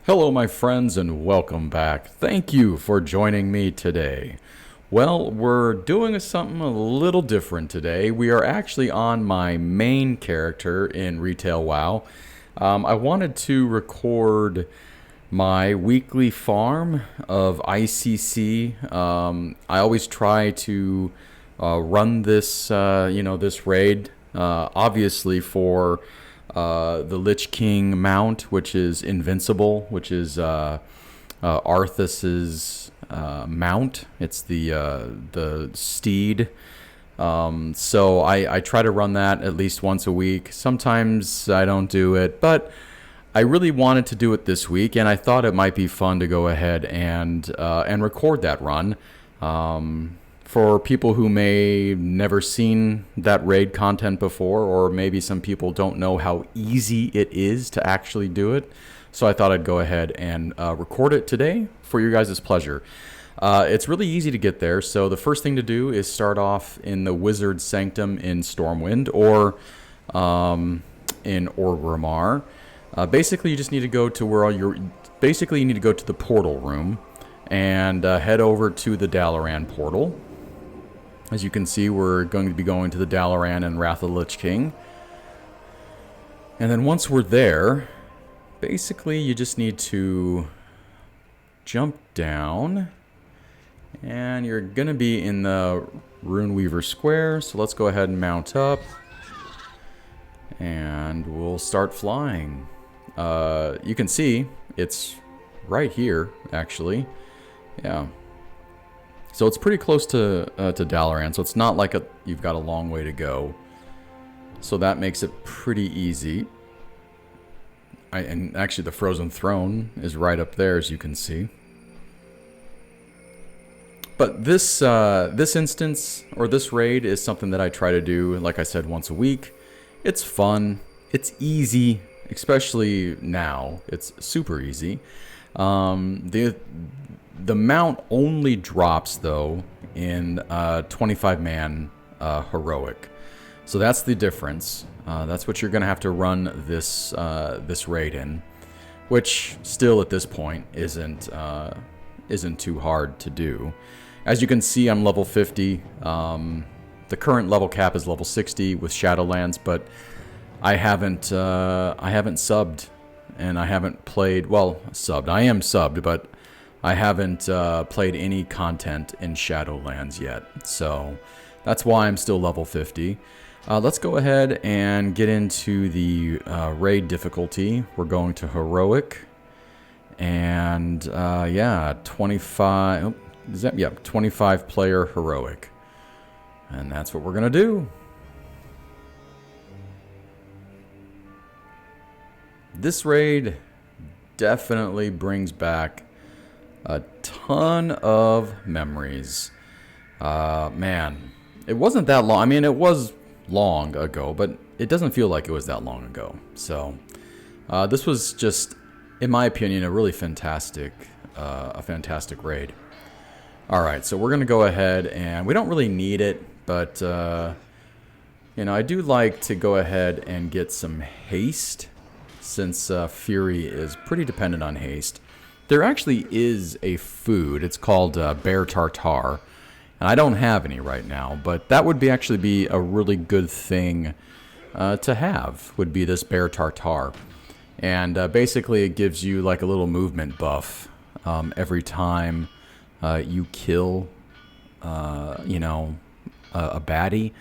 Hello my friends and welcome back. Thank you for joining me today. Well, we're doing something a little different today. We are actually on my main character in Retail WoW. I wanted to record my weekly farm of ICC. I always try to run this, this raid, obviously for the Lich King mount, which is Invincible, which is Arthas's mount. It's the steed. So I try to run that at least once a week. Sometimes I don't do it, but I really wanted to do it this week, and I thought it might be fun to go ahead and record that run. For people who may never seen that raid content before, or maybe some people don't know how easy it is to actually do it. So I thought I'd go ahead and record it today for your guys' pleasure. It's really easy to get there. So the first thing to do is start off in the Wizard Sanctum in Stormwind or in Orgrimmar. Basically, you just need to go to where you need to go to the portal room and head over to the Dalaran portal. As you can see, we're going to be going to the Dalaran and Wrath of the Lich King. And then once we're there, basically you just need to jump down. And you're going to be in the Runeweaver Square. So let's go ahead and mount up. And we'll start flying. You can see it's right here, actually. Yeah. So it's pretty close to Dalaran, so it's not like you've got a long way to go. So that makes it pretty easy. And actually the Frozen Throne is right up there, as you can see. But this instance, or this raid, is something that I try to do, like I said, once a week. It's fun. It's easy, especially now. It's super easy. The mount only drops, though, in 25-man heroic. So that's the difference. That's what you're going to have to run this raid in, which still at this point isn't too hard to do. As you can see, I'm level 50. The current level cap is level 60 with Shadowlands, but I haven't subbed, and I haven't played. Well, subbed. I am subbed, but I haven't played any content in Shadowlands yet, so that's why I'm still level 50. Let's go ahead and get into the raid difficulty. We're going to Heroic, and yeah, 25. Oh, is that? Yeah, 25 player Heroic, and that's what we're gonna do. This raid definitely brings back a ton of memories. Man, it wasn't that long. I mean, it was long ago, but it doesn't feel like it was that long ago. So, this was just, in my opinion, a really fantastic raid. Alright, so we're going to go ahead, and we don't really need it, but, I do like to go ahead and get some haste, since Fury is pretty dependent on haste. There actually is a food. It's called bear tartare, and I don't have any right now, but that would actually be a really good thing to have, would be this bear tartare. And basically it gives you like a little movement buff every time you kill, a baddie.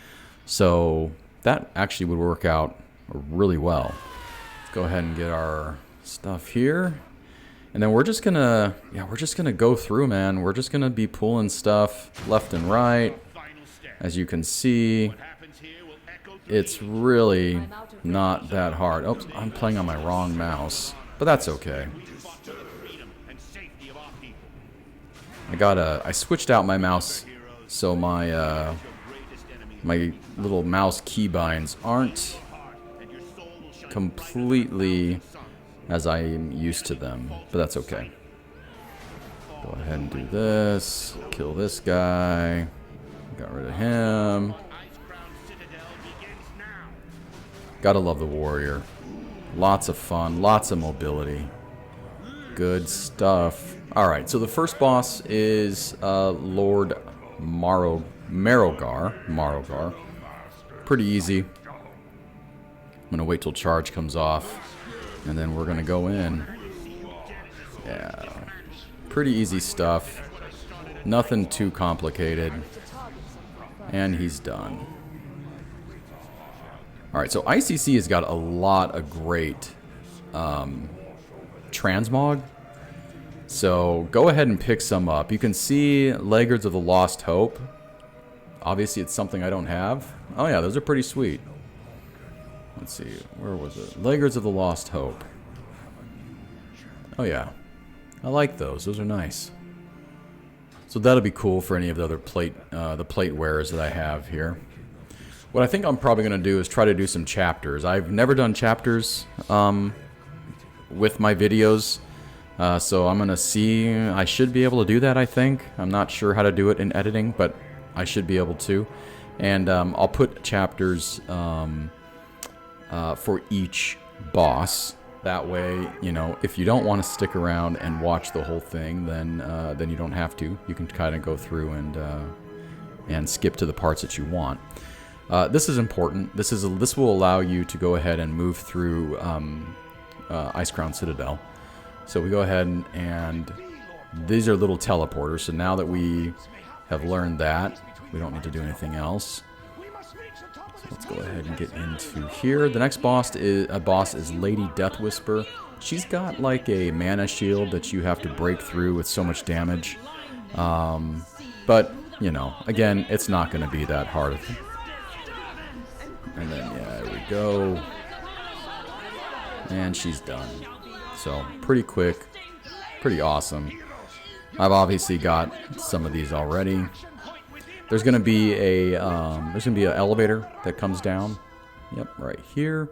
So that actually would work out really well. Let's go ahead and get our stuff here. And then we're just gonna go through, man. We're just gonna be pulling stuff left and right. As you can see, it's really not that hard. Oops, I'm playing on my wrong mouse, but that's okay. I switched out my mouse so my my little mouse keybinds aren't completely as I am used to them, but that's okay. Go ahead and do this. Kill this guy. Got rid of him. Gotta love the warrior. Lots of fun, lots of mobility. Good stuff. Alright, so the first boss is Lord Marrowgar. Pretty easy. I'm gonna wait till charge comes off, and then we're gonna go in. Yeah. Pretty easy stuff. Nothing too complicated. And he's done. Alright, so ICC has got a lot of great transmog. So go ahead and pick some up. You can see Laggards of the Lost Hope. Obviously it's something I don't have. Oh yeah, those are pretty sweet. Let's see, where was it? Laggards of the Lost Hope. Oh yeah, I like those. Those are nice. So that'll be cool for any of the other plate wearers that I have here. What I think I'm probably going to do is try to do some chapters. I've never done chapters with my videos, so I'm going to see. I should be able to do that, I think. I'm not sure how to do it in editing, but I should be able to. And I'll put chapters for each boss. That way, you know, if you don't want to stick around and watch the whole thing, then you don't have to. You can kind of go through and skip to the parts that you want. This is important. This will allow you to go ahead and move through Icecrown Citadael. So we go ahead and these are little teleporters. So now that we have learned that, we don't need to do anything else. So let's go ahead and get into here. The next boss is Lady Deathwhisper. She's got like a mana shield that you have to break through with so much damage. But, you know, again, it's not going to be that hard. And then, yeah, there we go. And she's done. So, pretty quick. Pretty awesome. I've obviously got some of these already. There's going to be an elevator that comes down. Yep, right here.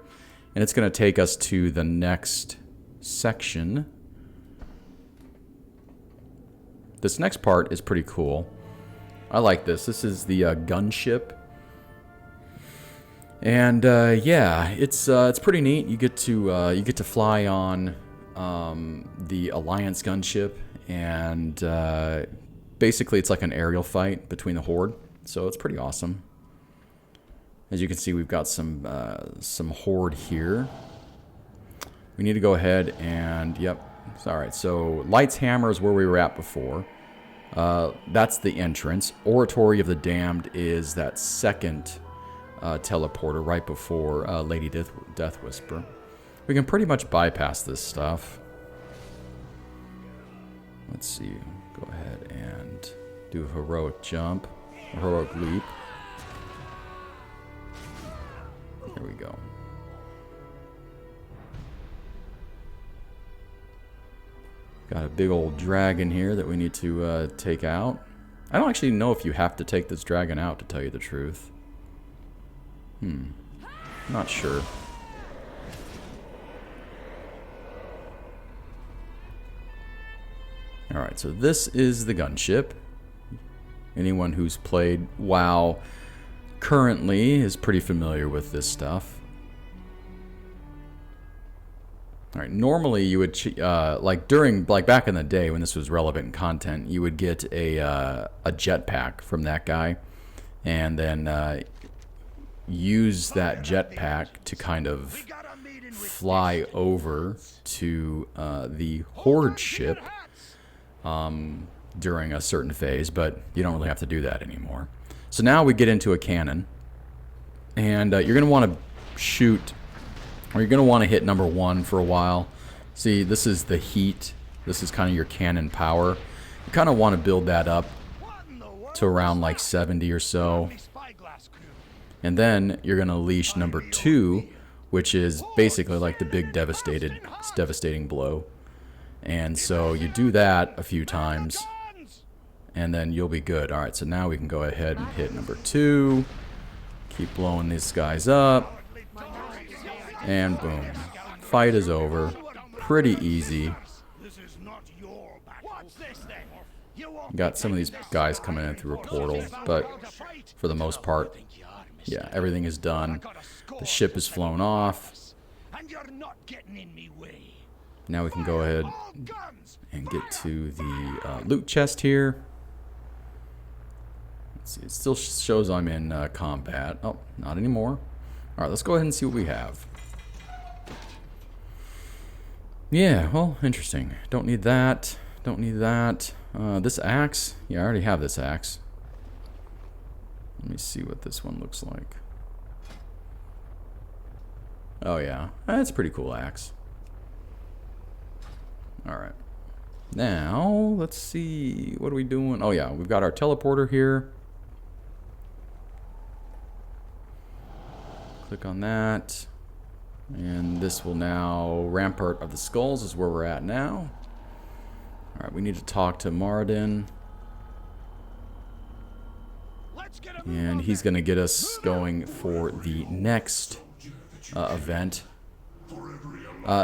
And it's going to take us to the next section. This next part is pretty cool. I like this. This is the Gunship. And yeah, it's pretty neat. You get to fly on the Alliance gunship, and basically it's like an aerial fight between the Horde. So it's pretty awesome. As you can see, we've got some Horde here. We need to go ahead and yep. All right. So Light's Hammer is where we were at before. That's the entrance. Oratory of the Damned is that second teleporter right before Lady Deathwhisper. We can pretty much bypass this stuff. Let's see. Go ahead and do a heroic jump, a heroic leap. There we go. Got a big old dragon here that we need to take out. I don't actually know if you have to take this dragon out, to tell you the truth. Not sure. Alright, so this is the gunship. Anyone who's played WoW currently is pretty familiar with this stuff. Alright, normally you would, like back in the day when this was relevant content, you would get a jetpack from that guy, and then use that jetpack to kind of fly over to the Horde ship during a certain phase, but you don't really have to do that anymore. So now we get into a cannon, and you're going to want to shoot, or you're going to want to hit number 1 for a while. See, this is the heat. This is kind of your cannon power. You kind of want to build that up to around like 70 or so. And then you're going to unleash number 2, which is basically like the big devastating blow. And so you do that a few times, and then you'll be good. Alright, so now we can go ahead and hit number 2. Keep blowing these guys up. And boom. Fight is over. Pretty easy. Got some of these guys coming in through a portal, but for the most part, yeah, everything is done. The ship is flown off. Now we can go ahead and get to the loot chest here. Let's see, it still shows I'm in combat. Oh, not anymore. Alright, let's go ahead and see what we have. Yeah, well, interesting. Don't need that. Don't need that. This axe? Yeah, I already have this axe. Let me see what this one looks like. Oh yeah, that's a pretty cool axe. Alright. Now, let's see. What are we doing? Oh yeah, we've got our teleporter here. Click on that. And this will now... Rampart of the Skulls is where we're at now. Alright, we need to talk to Moradin. And he's going to get us going for the next event.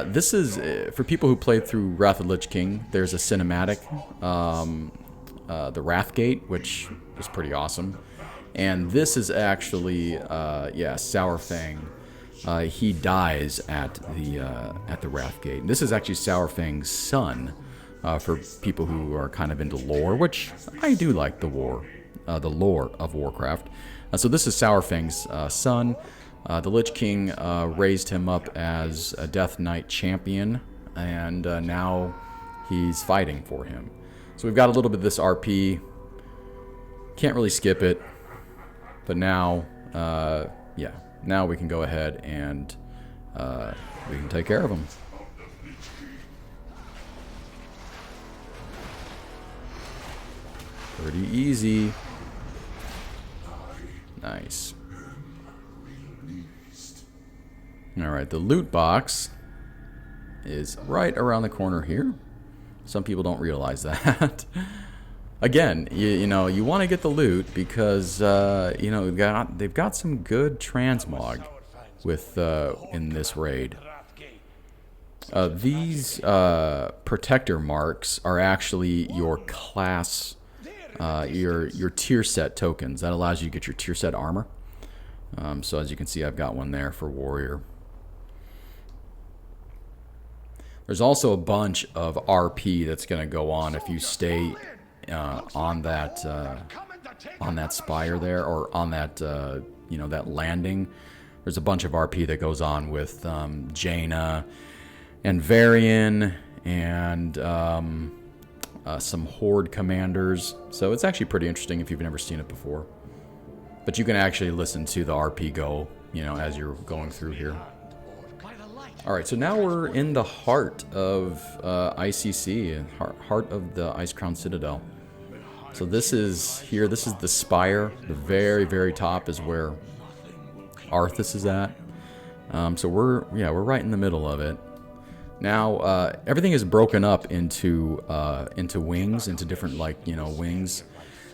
This is, for people who played through Wrath of Lich King, there's a cinematic, the Wrathgate, which is pretty awesome. And this is actually, yeah, Saurfang. He dies at the Wrathgate. And this is actually Saurfang's son, for people who are kind of into lore, which I do like the lore of Warcraft. So this is Saurfang's son. The Lich King raised him up as a Death Knight champion, and now he's fighting for him. So we've got a little bit of this RP. Can't really skip it, but now, yeah, now we can go ahead and we can take care of him. Pretty easy. Nice. Alright, the loot box is right around the corner here. Some people don't realize that. Again, you know, you want to get the loot because, you know, they've got some good transmog with, in this raid. These protector marks are actually your class, your tier set tokens. That allows you to get your tier set armor. So as you can see, I've got one there for warrior. There's also a bunch of RP that's going to go on if you stay on that spire there, or on that you know, that landing. There's a bunch of RP that goes on with Jaina and Varian and some Horde commanders. So it's actually pretty interesting if you've never seen it before. But you can actually listen to the RP go, you know, as you're going through here. Alright, so now we're in the heart of ICC, heart of the Icecrown Citadel. So this is here, this is the spire. The very, very top is where Arthas is at. So we're right in the middle of it. Now, everything is broken up into wings, into different, like, you know, wings.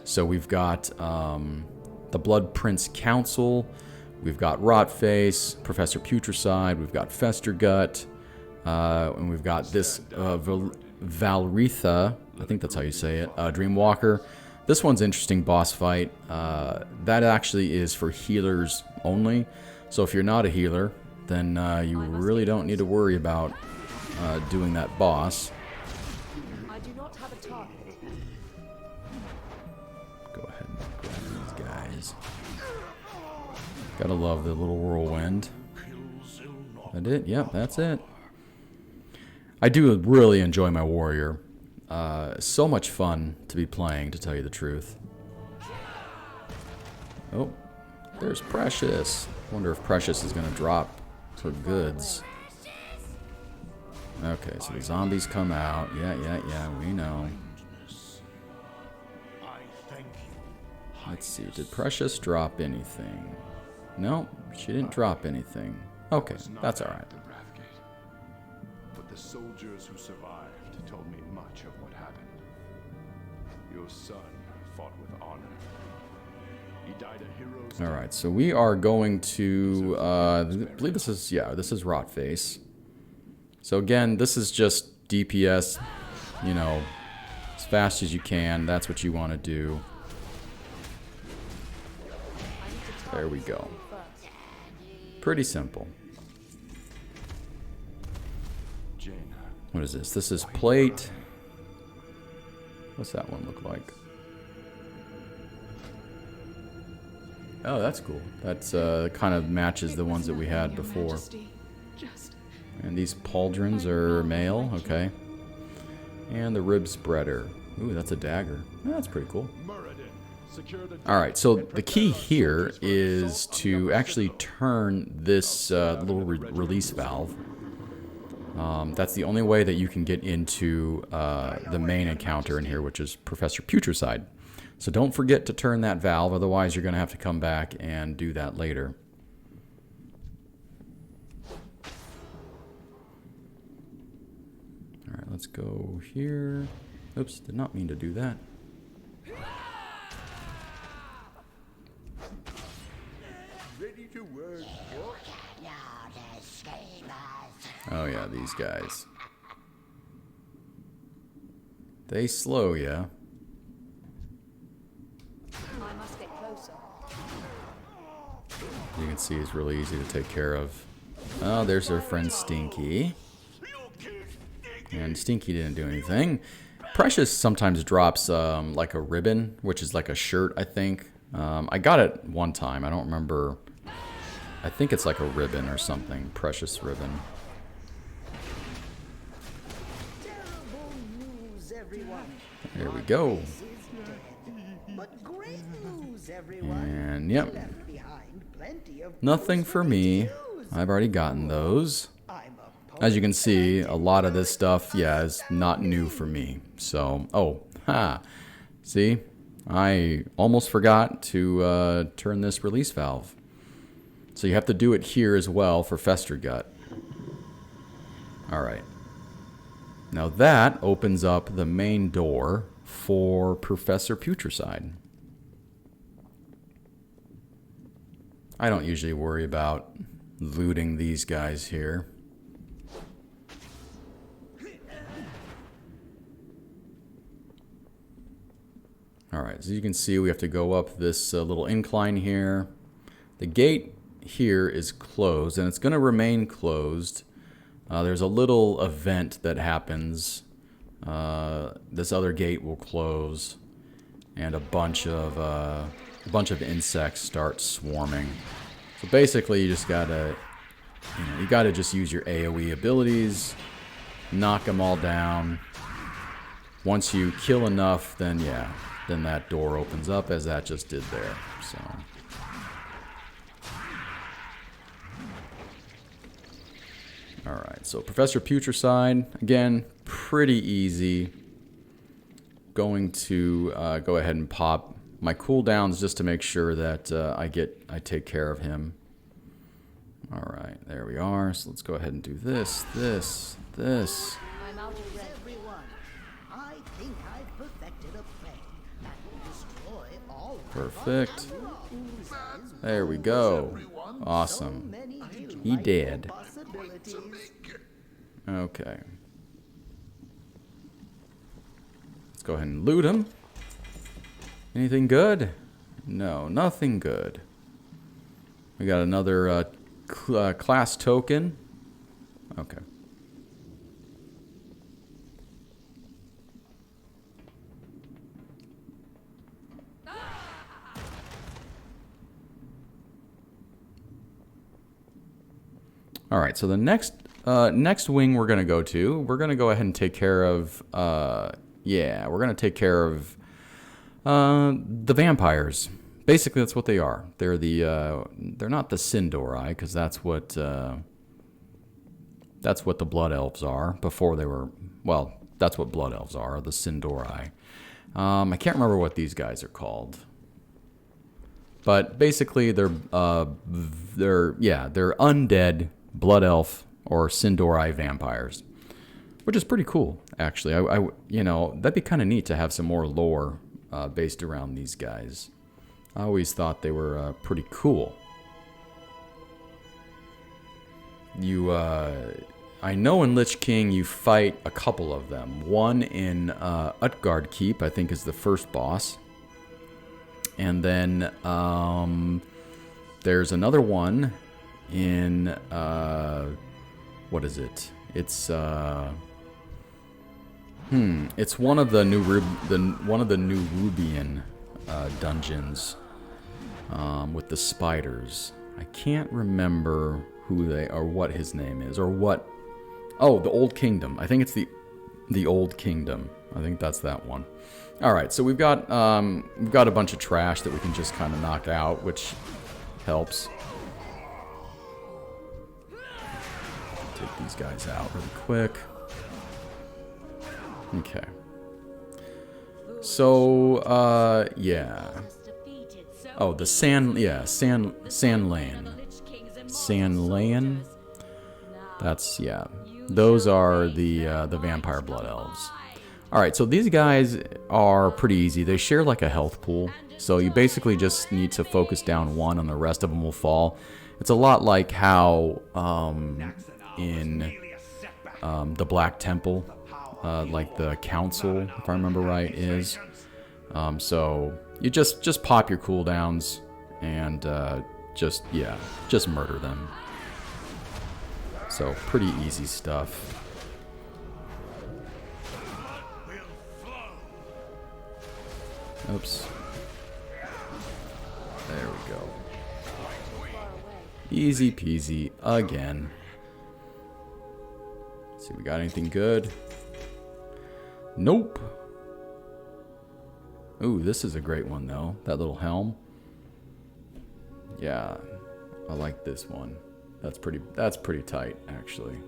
So we've got the Blood Prince Council. We've got Rotface, Professor Putricide, we've got Festergut, and we've got this Valithria, I think that's how you say it, Dreamwalker. This one's interesting boss fight. That actually is for healers only. So if you're not a healer, then you really don't need to worry about doing that boss. I do not have a target. Go ahead and grab these guys. Gotta love the little whirlwind. That it? Yep, that's it. I do really enjoy my warrior. So much fun to be playing, to tell you the truth. Oh, there's Precious. Wonder if Precious is gonna drop her goods. Okay, so the zombies come out. Yeah, we know. Let's see, did Precious drop anything? No, she didn't drop anything. Okay, that's alright. But the soldiers who survived told me much of what happened. Your son fought with honor. He died a hero's death. Alright, so we are going to, I believe this is, yeah, this is Rotface. So again, this is just DPS, you know, as fast as you can. That's what you want to do. There we go. Pretty simple. Jaina. What is this? This is plate. What's that one look like? Oh, that's cool. That's kind of matches the ones that we had before. And these pauldrons are male, okay. And the rib spreader. Ooh, that's a dagger. Oh, that's pretty cool. Alright, so the key here is to actually turn this little release valve. That's the only way that you can get into the main encounter in here, which is Professor Putricide. So don't forget to turn that valve, otherwise you're going to have to come back and do that later. Alright, let's go here. Oops, did not mean to do that. Ready to work. Oh yeah, these guys. They slow ya. I must get closer. You can see it's really easy to take care of. Oh, there's our friend Stinky. And Stinky didn't do anything. Precious sometimes drops like a ribbon, which is like a shirt, I think. I got it one time. I don't remember. I think it's like a ribbon or something. Precious ribbon. There we go. And yep. Nothing for me. I've already gotten those. As you can see, a lot of this stuff, yeah, is not new for me. So, oh, ha. See? I almost forgot to turn this release valve. So you have to do it here as well for Festergut. Alright. Now that opens up the main door for Professor Putricide. I don't usually worry about looting these guys here. Alright, so you can see we have to go up this little incline here. The gate here is closed, and it's going to remain closed. There's a little event that happens. This other gate will close, and a bunch of insects start swarming. So basically, you just gotta, you gotta just use your AOE abilities, knock them all down. Once you kill enough, then yeah, then that door opens up, as that just did there. So. Alright, so Professor Putricide, again, pretty easy. Going to go ahead and pop my cooldowns just to make sure that I take care of him. Alright, there we are. So let's go ahead and do this, this. I'm out of red. I think I've perfected a plan that will destroy all Perfect. There we go. Awesome. He did. Okay. Let's go ahead and loot him. Anything good? No, nothing good. We got another class token. Okay. Alright, so the next wing we're going to go to, we're going to go ahead and take care of, we're going to take care of the vampires. Basically, that's what they are. They're they're not the Sindori, because that's what the Blood Elves are. Before they were, well, that's what Blood Elves are, the Sindori. I can't remember what these guys are called. But basically, they're undead Blood Elf or Sindori vampires, which is pretty cool, actually. That'd be kind of neat to have some more lore based around these guys. I always thought they were pretty cool. I know in Lich King you fight a couple of them. One in Utgard Keep, I think, is the first boss. And then There's another one in what is it? It's it's one of the new Rubian dungeons with the spiders. I can't remember who they or what his name is or what. Oh, the Old Kingdom. I think it's the Old Kingdom. I think that's that one. All right, so we've got a bunch of trash that we can just kind of knock out, which helps. Take these guys out really quick. Okay. So, yeah. Oh, the Sand Lane. Sand Lane. That's, yeah. Those are the Vampire Blood Elves. Alright, so these guys are pretty easy. They share like a health pool. So you basically just need to focus down one and the rest of them will fall. It's a lot like how in the Black Temple, like the Council, if I remember right, is. So you just pop your cooldowns and just murder them. So pretty easy stuff. Oops. There we go. Easy peasy again. Let's see, we got anything good? Nope. Ooh, this is a great one though. That little helm. Yeah, I like this one. That's pretty tight, actually.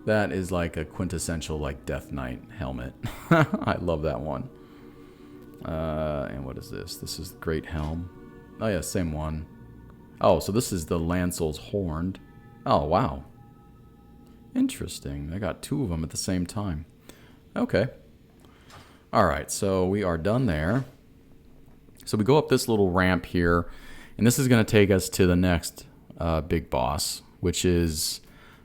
That is like a quintessential like Death Knight helmet. I love that one. And what is this? This is Great Helm. Oh yeah, same one. Oh, so this is the Lancel's Horned. Oh, wow. Interesting. I got two of them at the same time. Okay. Alright, so we are done there. So we go up this little ramp here, and this is going to take us to the next big boss, which is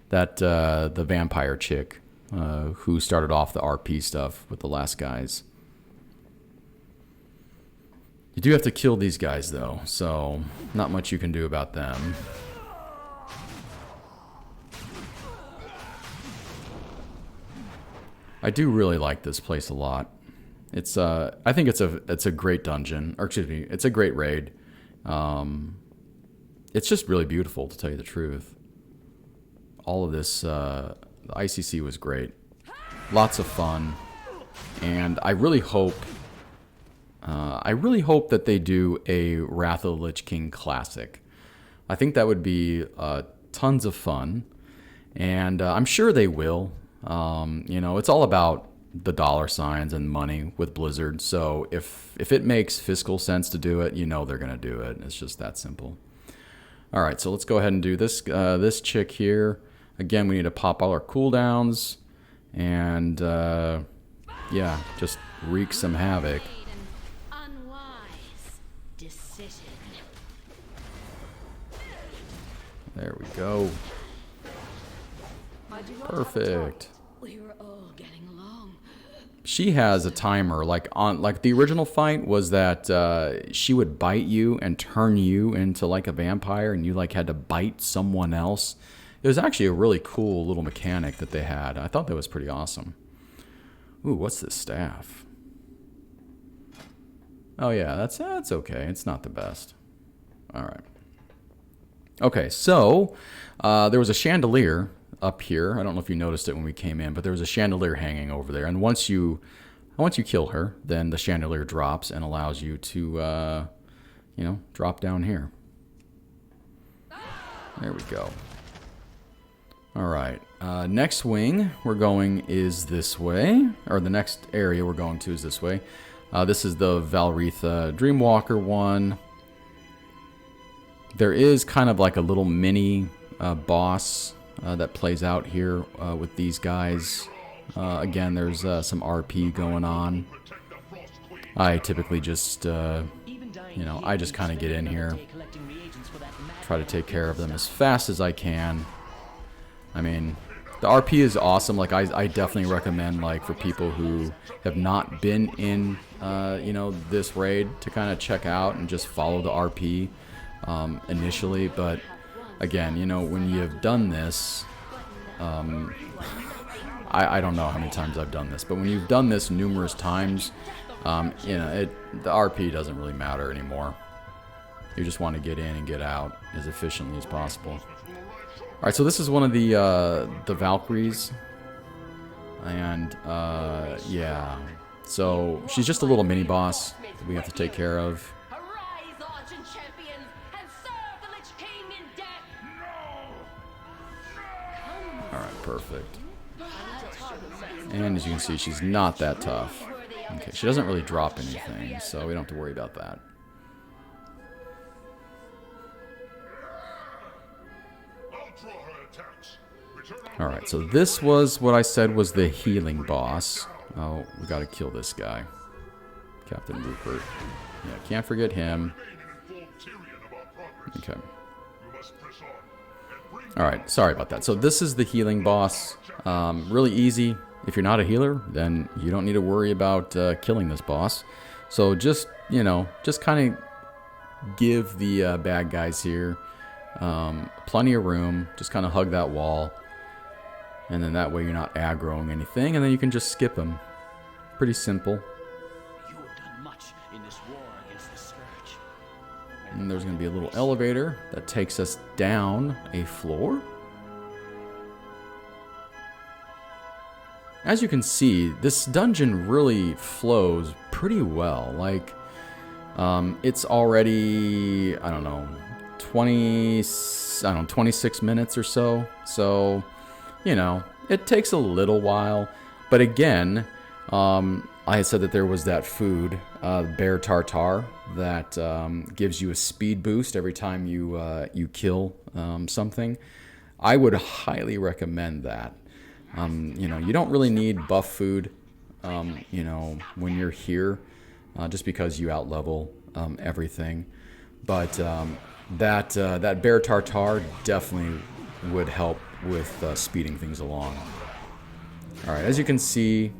that the vampire chick who started off the RP stuff with the last guys. You do have to kill these guys, though, so not much you can do about them. I do really like this place a lot. It's I think it's a great dungeon, or excuse me, it's a great raid. It's just really beautiful, to tell you the truth. All of this, the ICC was great, lots of fun, and I really hope that they do a Wrath of the Lich King Classic. I think that would be tons of fun, and I'm sure they will. You know, it's all about the dollar signs and money with Blizzard, so if it makes fiscal sense to do it, you know they're gonna do it. It's just that simple. Alright, so let's go ahead and do this this chick here. Again, we need to pop all our cooldowns and yeah, just wreak some havoc. There we go. Perfect. We were all getting along. She has a timer, like the original fight was that she would bite you and turn you into like a vampire, and you like had to bite someone else. It was actually a really cool little mechanic that they had. I thought that was pretty awesome. Ooh, what's this staff? Oh yeah, that's okay. It's not the best. All right. Okay, so there was a chandelier up here. I don't know if you noticed it when we came in, but there was a chandelier hanging over there. And once you kill her, then the chandelier drops and allows you to, you know, drop down here. There we go. All right. Next wing we're going is this way, or the next area we're going to is this way. This is the Valithria Dreamwalker one. There is kind of like a little mini boss that plays out here with these guys. Again, there's some RP going on. I typically just, you know, I just kind of get in here, try to take care of them as fast as I can. I mean, The RP is awesome. Like I definitely recommend, like, for people who have not been in you know, this raid, to kind of check out and just follow the RP initially. But again, you know, when you've done this, I don't know how many times I've done this, but when you've done this numerous times, you know, the RP doesn't really matter anymore. You just want to get in and get out as efficiently as possible. All right, so this is one of the Valkyries, and yeah, so she's just a little mini boss that we have to take care of. Arise, Argent champions, and serve the Lich King in death. All right, perfect. And as you can see, she's not that tough. Okay, she doesn't really drop anything, so we don't have to worry about that. Alright, so this was what I said was the healing boss. Oh, we gotta kill this guy. Captain Rupert. Yeah, can't forget him. Okay. Alright, sorry about that. So this is the healing boss. Really easy. If you're not a healer, then you don't need to worry about killing this boss. So just, you know, just kind of give the bad guys here plenty of room. Just kind of hug that wall. And then that way you're not aggroing anything, and then you can just skip them. Pretty simple. You have done much in this war against the Scourge. And there's going to be a little elevator that takes us down a floor. As you can see, this dungeon really flows pretty well. Like, it's already, I don't know, 26 minutes or so. So, you know, it takes a little while. But again, I had said that there was that food, bear tartar, that gives you a speed boost every time you kill something. I would highly recommend that. You know, you don't really need buff food, you know, when you're here, just because you outlevel everything. But that bear tartar definitely would help with speeding things along. All right, as you can see,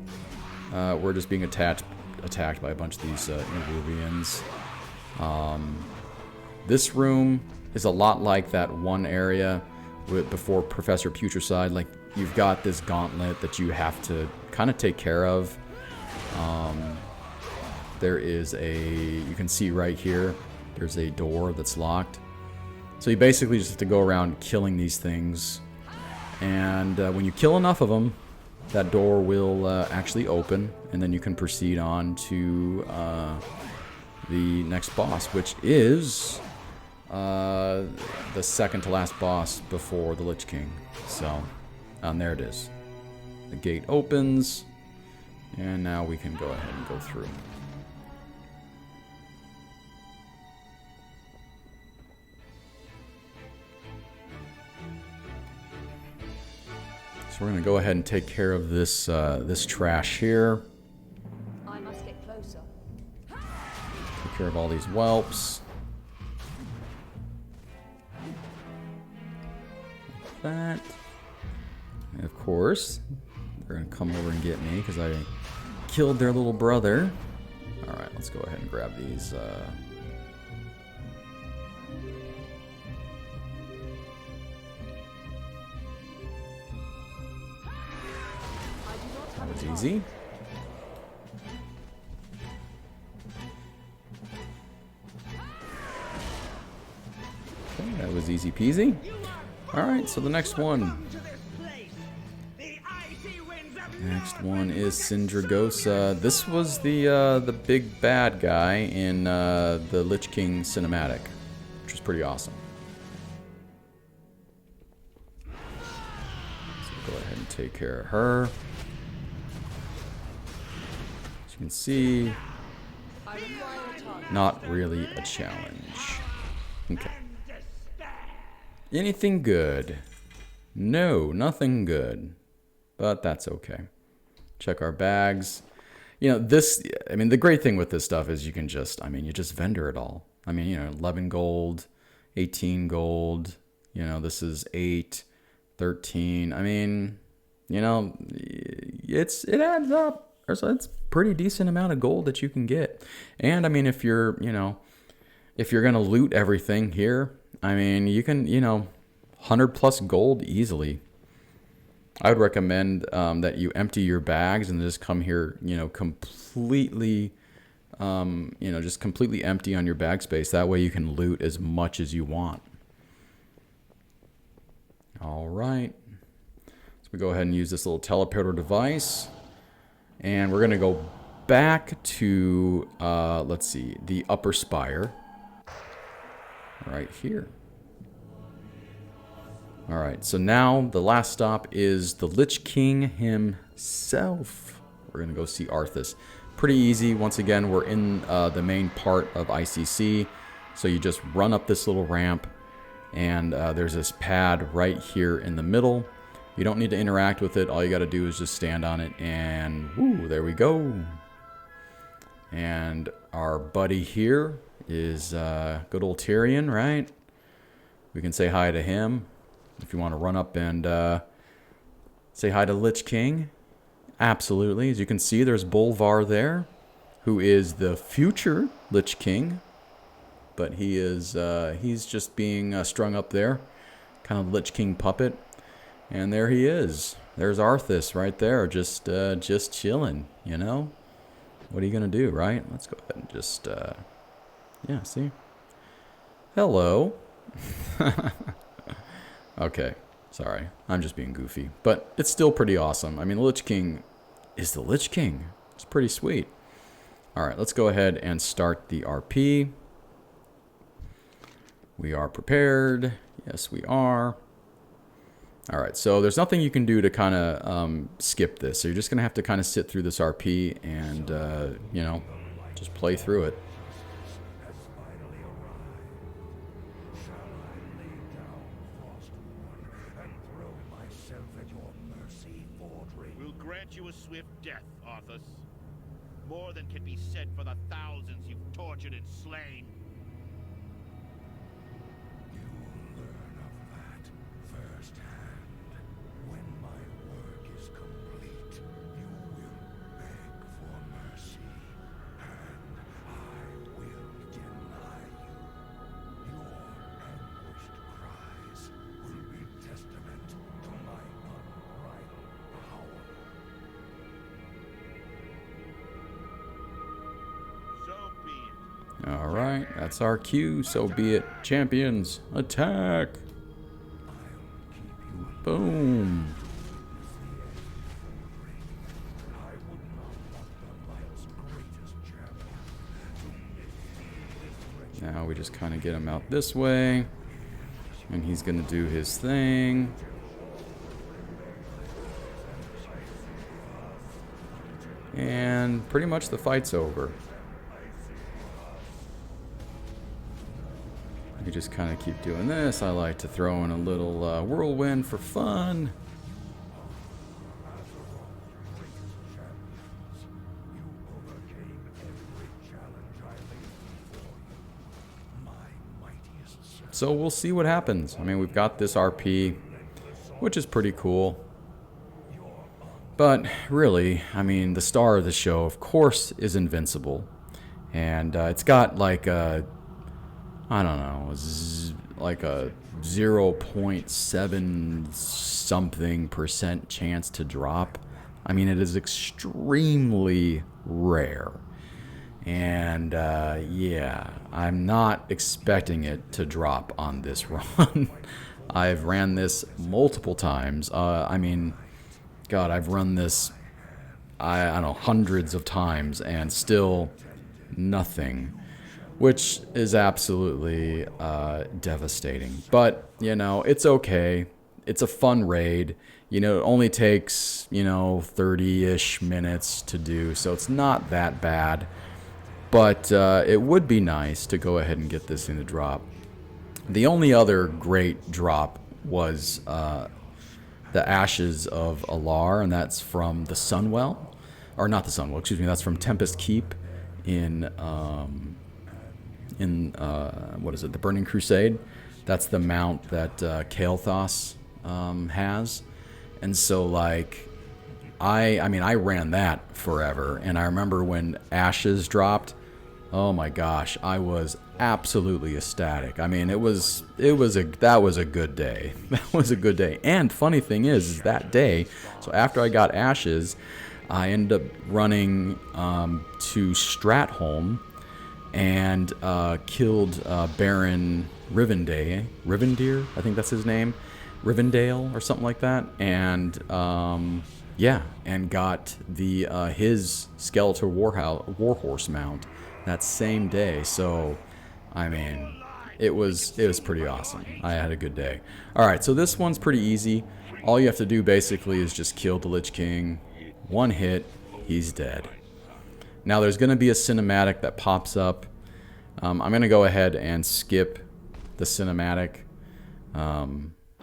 we're just being attacked by a bunch of these Eruvians. This room is a lot like that one area before Professor Putricide. Like, you've got this gauntlet that you have to kind of take care of. There is you can see right here, there's a door that's locked. So you basically just have to go around killing these things. And when you kill enough of them, that door will actually open, and then you can proceed on to the next boss, which is the second to last boss before the Lich King. So, and there it is. The gate opens, and now we can go ahead and go through. So we're going to go ahead and take care of this this trash here. I must get closer. Take care of all these whelps. Like that. And of course, they're going to come over and get me because I killed their little brother. Alright, let's go ahead and grab these. That was easy. Okay, that was easy peasy. Alright, so the next one. Next one is Sindragosa. This was the big bad guy in the Lich King cinematic, which was pretty awesome. So go ahead and take care of her. As you can see, not really a challenge. Okay. Anything good? No, nothing good. But that's okay. Check our bags. You know, this, I mean, the great thing with this stuff is you can just, I mean, you just vendor it all. I mean, you know, 11 gold, 18 gold, you know, this is 8, 13. I mean, you know, it adds up. It's pretty decent amount of gold that you can get. And I mean, if you're, you know, if you're going to loot everything here, I mean, you can, you know, 100 plus gold easily. I would recommend that you empty your bags and just come here, you know, completely, you know, just completely empty on your bag space. That way you can loot as much as you want. All right. So we go ahead and use this little teleporter device. And we're going to go back to, let's see, the upper spire. Right here. All right, so now the last stop is the Lich King himself. We're going to go see Arthas. Pretty easy. Once again, we're in the main part of ICC. So you just run up this little ramp, and there's this pad right here in the middle. You don't need to interact with it. All you got to do is just stand on it, and woo, there we go. And our buddy here is good old Tyrion, right? We can say hi to him. If you want to run up and say hi to Lich King, absolutely. As you can see, there's Bolvar there, who is the future Lich King. But he is he's just being strung up there, kind of Lich King puppet. And there he is. There's Arthas right there, just chilling, you know? What are you going to do, right? Let's go ahead and just, yeah, see? Hello. Okay, sorry. I'm just being goofy. But it's still pretty awesome. I mean, the Lich King is the Lich King. It's pretty sweet. All right, let's go ahead and start the RP. We are prepared. Yes, we are. All right, so there's nothing you can do to kind of skip this. So you're just going to have to kind of sit through this RP and, you know, just play through it. We'll grant you a swift death, Arthas. More than can be said for the thousands you've tortured and slain. You'll learn of that firsthand. When my work is complete, you will beg for mercy, and I will deny you. Your anguished cries will be testament to my unbridled power. So be it. All right, that's our cue. So be it. Champions, attack. Boom. Now we just kind of get him out this way. And he's going to do his thing. And pretty much the fight's over. We just kind of keep doing this. I like to throw in a little whirlwind for fun. So we'll see what happens. I mean, we've got this RP, which is pretty cool. But really, I mean, the star of the show, of course, is Invincible. And it's got like a, I don't know, like a 0.7 something % chance to drop. I mean, it is extremely rare. And yeah, I'm not expecting it to drop on this run. I've ran this multiple times. I mean, God, I've run this, I don't know, hundreds of times and still nothing, which is absolutely devastating. But, you know, it's okay. It's a fun raid. You know, it only takes, you know, 30-ish minutes to do, so it's not that bad. But it would be nice to go ahead and get this thing to drop. The only other great drop was the Ashes of Alar, and that's from the Sunwell. Or not the Sunwell, excuse me, that's from Tempest Keep in what is it, the Burning Crusade. That's the mount that Kael'thas has. And so, like, I mean, I ran that forever. And I remember when Ashes dropped, oh my gosh, I was absolutely ecstatic. I mean, that was a good day. That was a good day. And funny thing is that day, so after I got Ashes, I ended up running to Stratholme and killed Baron Rivendare, I think that's his name, Rivendale or something like that, and yeah, and got the his Skeletor Warhorse mount that same day. So, I mean, it was pretty awesome. I had a good day. All right, so this one's pretty easy. All you have to do basically is just kill the Lich King. One hit, he's dead. Now there's going to be a cinematic that pops up. I'm going to go ahead and skip the cinematic.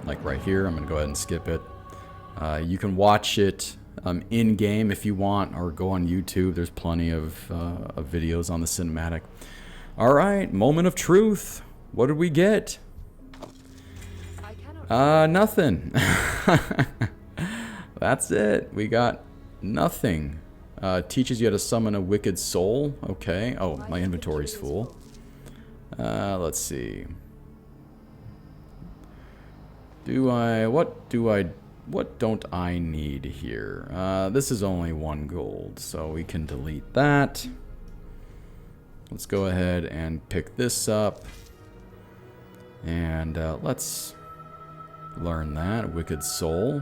Like right here, I'm going to go ahead and skip it. You can watch it in-game if you want, or go on YouTube. There's plenty of videos on the cinematic. All right, moment of truth. What did we get? Nothing. That's it. We got nothing. Teaches you how to summon a wicked soul. Okay. Oh, my inventory's full. Let's see. What don't I need here? This is only 1 gold, so we can delete that. Let's go ahead and pick this up. And let's learn that. Wicked Soul.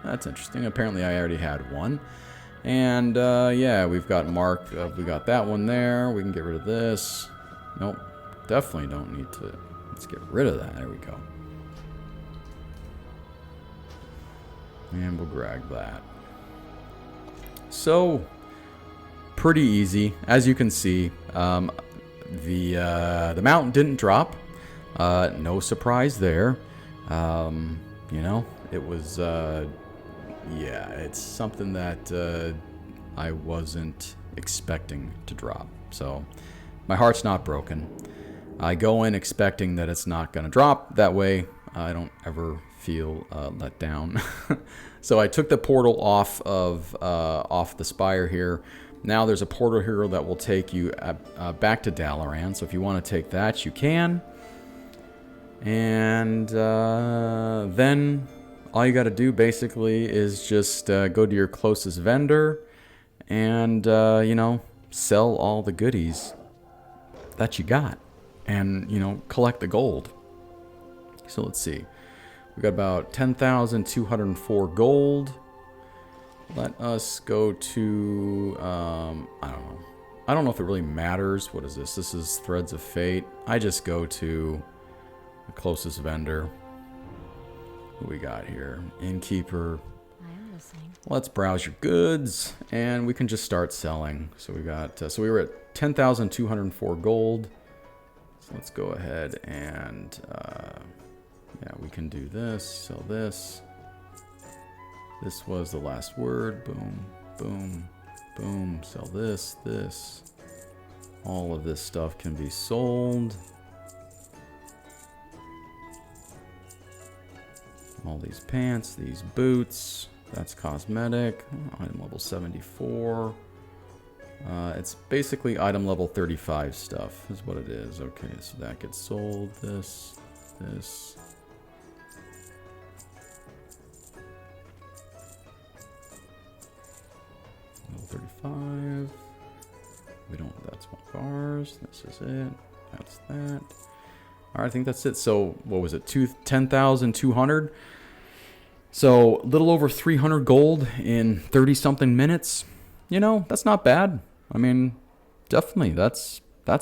That's interesting. Apparently I already had one. And yeah, we've got we got that one there. We can get rid of this. Nope. Definitely don't need to. Let's get rid of that. There we go. And we'll grab that. So, pretty easy. As you can see, the mountain didn't drop. No surprise there. You know, it was, yeah, it's something that I wasn't expecting to drop. So, my heart's not broken. I go in expecting that it's not going to drop. That way, I don't ever feel let down. So I took the portal off the spire here. Now there's a portal here that will take you back to Dalaran. So if you want to take that, you can. And then all you got to do basically is just go to your closest vendor and you know, sell all the goodies that you got, and you know, collect the gold. So let's see. We got about 10,204 gold. Let us go to, I don't know if it really matters. What is this? This is Threads of Fate. I just go to the closest vendor. What we got here? Innkeeper. I am listening. Let's browse your goods, and we can just start selling. So we got, so we were at 10,204 gold. So let's go ahead and, yeah, we can do this, sell this. This was the last word. Boom, boom, boom. Sell this, this. All of this stuff can be sold. All these pants, these boots. That's cosmetic. Item level 74. It's basically item level 35 stuff is what it is. Okay, so that gets sold. This, this. Level 35. We don't, that's one of ours. This is it. That's that. Alright, I think that's it. So, what was it? 10,200? So, a little over 300 gold in 30-something minutes. You know, that's not bad. I mean, definitely, that's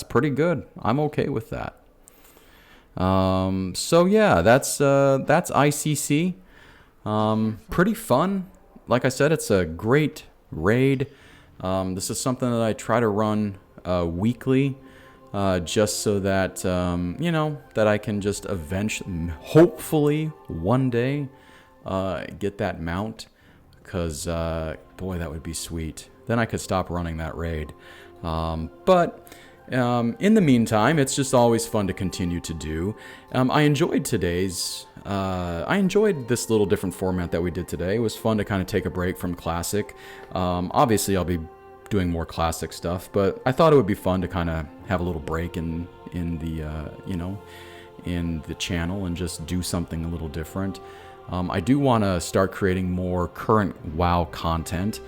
pretty good. I'm okay with that. So, yeah, that's ICC. Pretty fun. Like I said, it's a great raid. This is something that I try to run weekly, just so that you know, that I can just eventually, hopefully one day, get that mount, because boy, that would be sweet. Then I could stop running that raid. But In the meantime, it's just always fun to continue to do. I enjoyed this little different format that we did today. It was fun to kind of take a break from Classic. Obviously, I'll be doing more Classic stuff, but I thought it would be fun to kind of have a little break in the channel and just do something a little different. I do want to start creating more current WoW content.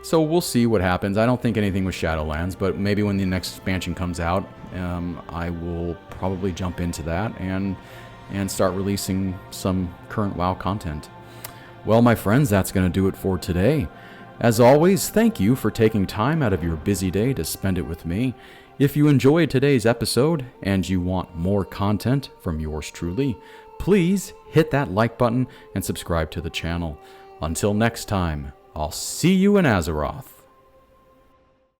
So we'll see what happens. I don't think anything with Shadowlands, but maybe when the next expansion comes out, I will probably jump into that and start releasing some current WoW content. Well, my friends, that's going to do it for today. As always, thank you for taking time out of your busy day to spend it with me. If you enjoyed today's episode and you want more content from yours truly, please hit that like button and subscribe to the channel. Until next time, I'll see you in Azeroth.